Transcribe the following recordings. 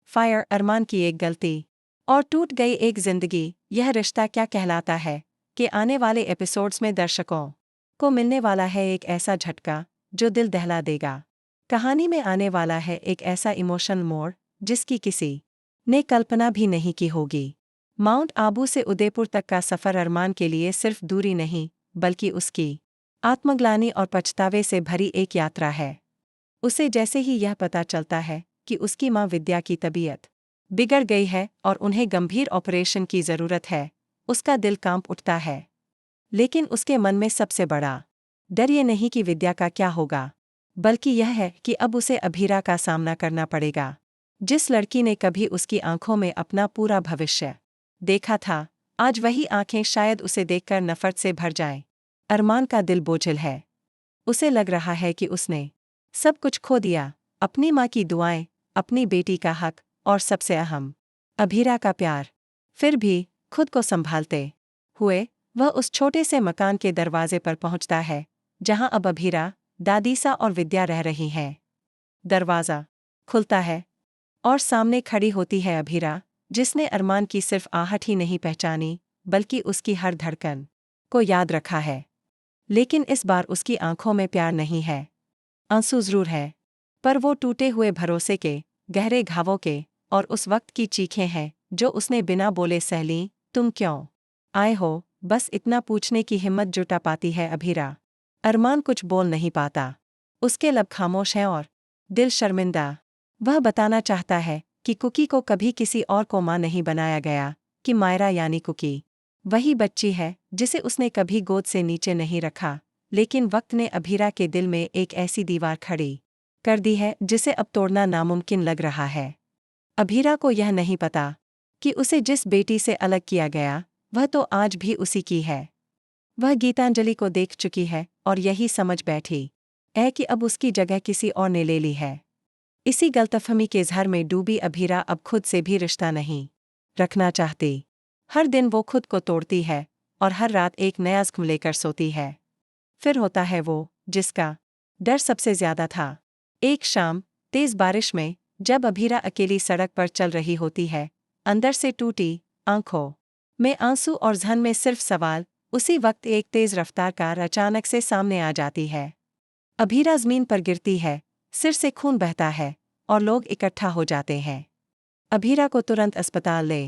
Fire, अरमान की एक गलती और टूट गई एक जिंदगी, यह रिश्ता क्या कहलाता है कि आने वाले एपिसोड्स में दर्शकों को मिलने वाला है एक ऐसा झटका जो दिल दहला देगा। कहानी में आने वाला है एक ऐसा इमोशनल मोड़ जिसकी किसी ने कल्पना भी नहीं की होगी। माउंट आबू से उदयपुर तक का सफ़र अरमान के लिए सिर्फ दूरी नहीं बल्कि उसकी आत्मग्लानि और पछतावे से भरी एक यात्रा है। उसे जैसे ही यह पता चलता है कि उसकी मां विद्या की तबीयत बिगड़ गई है और उन्हें गंभीर ऑपरेशन की ज़रूरत है, उसका दिल कांप उठता है। लेकिन उसके मन में सबसे बड़ा डर ये नहीं कि विद्या का क्या होगा, बल्कि यह है कि अब उसे अभीरा का सामना करना पड़ेगा, जिस लड़की ने कभी उसकी आंखों में अपना पूरा भविष्य देखा था। आज वही आंखें शायद उसे देखकर नफरत से भर जाएं। अरमान का दिल बोझिल है। उसे लग रहा है कि उसने सब कुछ खो दिया, अपनी माँ की दुआएं, अपनी बेटी का हक और सबसे अहम अभीरा का प्यार। फिर भी खुद को संभालते हुए वह उस छोटे से मकान के दरवाजे पर पहुंचता है जहां अब अभीरा, दादीसा और विद्या रह रही हैं। दरवाज़ा खुलता है और सामने खड़ी होती है अभीरा, जिसने अरमान की सिर्फ आहट ही नहीं पहचानी बल्कि उसकी हर धड़कन को याद रखा है। लेकिन इस बार उसकी आंखों में प्यार नहीं है, आंसू जरूर है, पर वो टूटे हुए भरोसे के, गहरे घावों के और उस वक्त की चीखें हैं जो उसने बिना बोले सह लीं। तुम क्यों आए हो, बस इतना पूछने की हिम्मत जुटा पाती है अभीरा। अरमान कुछ बोल नहीं पाता, उसके लब खामोश हैं और दिल शर्मिंदा। वह बताना चाहता है कि कुकी को कभी किसी और को मां नहीं बनाया गया, कि मायरा यानी कुकी वही बच्ची है जिसे उसने कभी गोद से नीचे नहीं रखा। लेकिन वक्त ने अभीरा के दिल में एक ऐसी दीवार खड़ी कर दी है जिसे अब तोड़ना नामुमकिन लग रहा है। अभीरा को यह नहीं पता कि उसे जिस बेटी से अलग किया गया वह तो आज भी उसी की है। वह गीतांजलि को देख चुकी है और यही समझ बैठी है कि अब उसकी जगह किसी और ने ले ली है। इसी गलतफहमी के ज़हर में डूबी अभीरा अब खुद से भी रिश्ता नहीं रखना चाहती। हर दिन वो खुद को तोड़ती है और हर रात एक नया ज़ख्म लेकर सोती है। फिर होता है वो जिसका डर सबसे ज्यादा था। एक शाम तेज बारिश में जब अभीरा अकेली सड़क पर चल रही होती है, अंदर से टूटी आंखों में आंसू और जहन में सिर्फ सवाल, उसी वक्त एक तेज रफ्तार कार अचानक से सामने आ जाती है। अभीरा जमीन पर गिरती है, सिर से खून बहता है और लोग इकट्ठा हो जाते हैं। अभीरा को तुरंत अस्पताल ले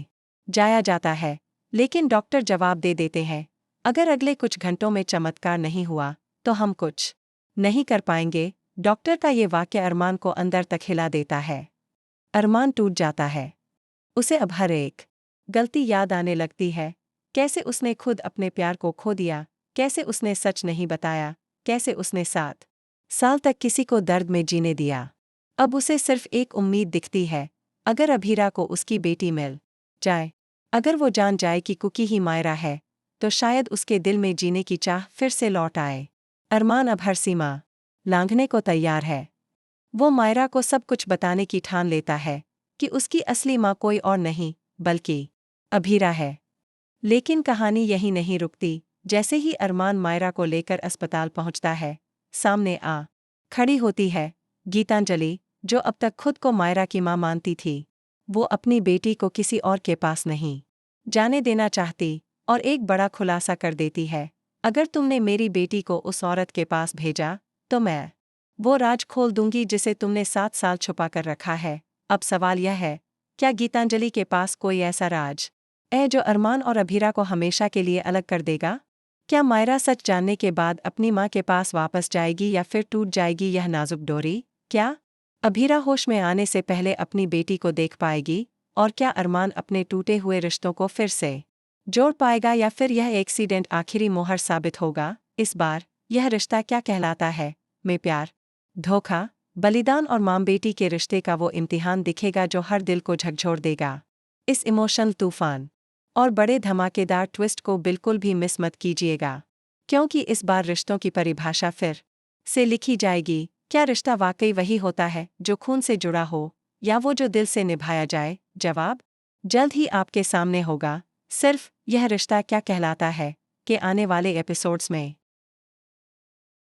जाया जाता है, लेकिन डॉक्टर जवाब दे देते हैं, अगर अगले कुछ घंटों में चमत्कार नहीं हुआ तो हम कुछ नहीं कर पाएंगे। डॉक्टर का ये वाक्य अरमान को अंदर तक हिला देता है। अरमान टूट जाता है। उसे अब हर एक गलती याद आने लगती है, कैसे उसने खुद अपने प्यार को खो दिया, कैसे उसने सच नहीं बताया, कैसे उसने 7 साल तक किसी को दर्द में जीने दिया। अब उसे सिर्फ एक उम्मीद दिखती है, अगर अभीरा को उसकी बेटी मिल जाए, अगर वो जान जाए कि कुकी ही मायरा है, तो शायद उसके दिल में जीने की चाह फिर से लौट आए। अरमान अब हर सीमा लांघने को तैयार है। वो मायरा को सब कुछ बताने की ठान लेता है कि उसकी असली माँ कोई और नहीं बल्कि अभीरा है। लेकिन कहानी यही नहीं रुकती। जैसे ही अरमान मायरा को लेकर अस्पताल पहुंचता है, सामने आ खड़ी होती है गीतांजलि, जो अब तक खुद को मायरा की माँ मानती थी। वो अपनी बेटी को किसी और के पास नहीं जाने देना चाहती और एक बड़ा खुलासा कर देती है, अगर तुमने मेरी बेटी को उस औरत के पास भेजा तो मैं वो राज खोल दूंगी जिसे तुमने 7 साल छुपा कर रखा है। अब सवाल यह है, क्या गीतांजलि के पास कोई ऐसा राज है जो अरमान और अभीरा को हमेशा के लिए अलग कर देगा? क्या मायरा सच जानने के बाद अपनी माँ के पास वापस जाएगी या फिर टूट जाएगी यह नाजुक डोरी? क्या अभीरा होश में आने से पहले अपनी बेटी को देख पाएगी? और क्या अरमान अपने टूटे हुए रिश्तों को फिर से जोड़ पाएगा या फिर यह एक्सीडेंट आखिरी मोहर साबित होगा? इस बार यह रिश्ता क्या कहलाता है में प्यार, धोखा, बलिदान और माँ बेटी के रिश्ते का वो इम्तिहान दिखेगा जो हर दिल को झकझोर देगा। इस इमोशनल तूफान और बड़े धमाकेदार ट्विस्ट को बिल्कुल भी मिस मत कीजिएगा, क्योंकि इस बार रिश्तों की परिभाषा फिर से लिखी जाएगी। क्या रिश्ता वाकई वही होता है जो खून से जुड़ा हो, या वो जो दिल से निभाया जाए? जवाब जल्द ही आपके सामने होगा। सिर्फ यह रिश्ता क्या कहलाता है कि आने वाले एपिसोड्स में।